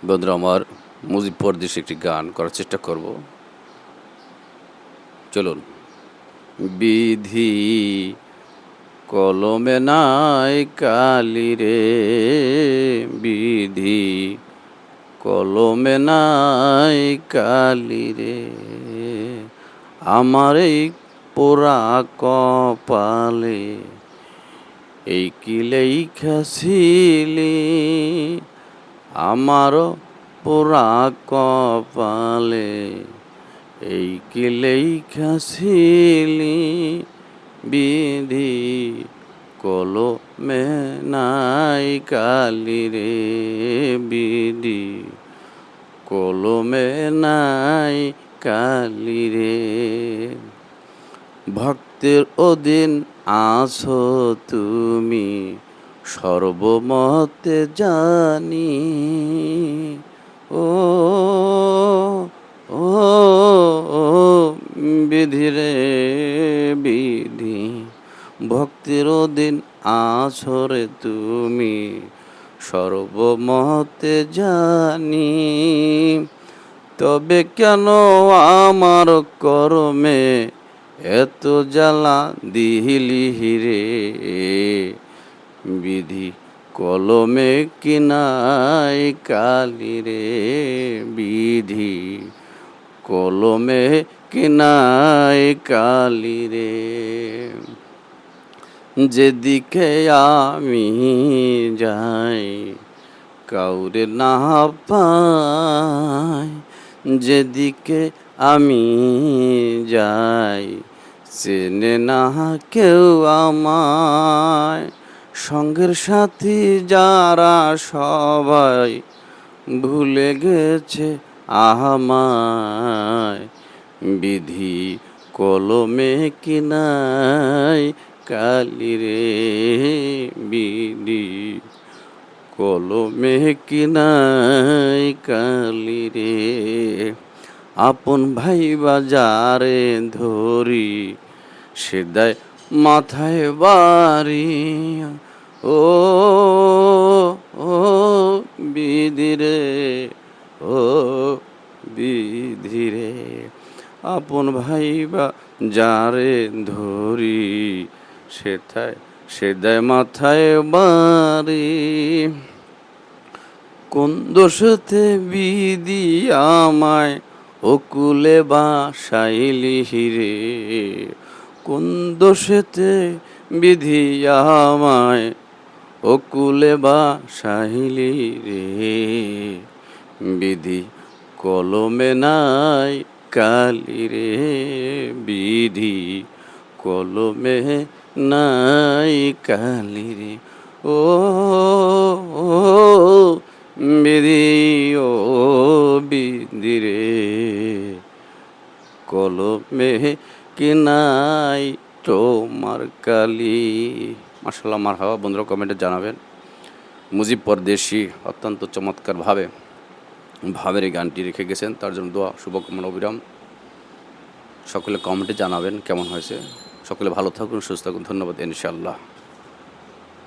বন্ধুরা আমার মুজিব পরদেশে একটি গান করার চেষ্টা করব। চলুন। বিধি কলমে নাই কালি রে, বিধি কলমে নাই কালি রে, আমার এই পোড়া কপালে এই কি লেখাছিলি, আমারও পোড়া কপালে এই কি লেখাছিলি, বিধি কলমে নাই কালি রে, বিধি কলমে নাই কালি রে। ভক্তের অধীন আছো তুমি সর্বমতে জানি, ও ও বিধি রে বিধি, ভক্তির অধীন আছো রে তুমি সর্বমতে জানি, তবে কেন আমার কর্মে এত জ্বালা দিলি রে, বিধি কলমে কি নাই কালি রে, বিধি কলমে কি নাই কালি রে। যেদিকে আমি যাই কাউরে না পাই, যেদিকে আমি যাই চেনে না কেউ আমায়, সঙ্গের সাথী যারা সবাই ভুলে গেছে আমায়, বিধি কলমে কি নাই কালি রে, বিধি কলমে কি নাই কালি রে। আপন ভাই বাজারে ধরি সে দেয় মাথায় বাড়ি, ও ও বিধি রে, ও বিধি রে, আপন ভাই বাজারে ধরি সে দেয় মাথায় বাড়ি, কোন দোষেতে বিধি আমায় অকুলে বাসাইলি রে, কোন দোষেতে বিধি আমায় অকুলে বাসাইলি রে, বিধি কলমে নাই কালি রে, বিধি কলমে নাই কালি রে, ও বিধি ও বিধি রে কলমে কি নাই তোমার কালি। মাশাআল্লাহ, মারহাবা। বন্ধুরা কমেন্টে জানাবেন। মুজিব পরদেশি অত্যন্ত চমৎকার ভাবের এই গানটি রেখে গেছেন, তার জন্য দোয়া শুভকামনা অবিরাম। সকলে কমেন্টে জানাবেন কেমন হয়েছে। সকলে ভালো থাকুন, সুস্থ থাকুন। ধন্যবাদ ইনশাআল্লাহ।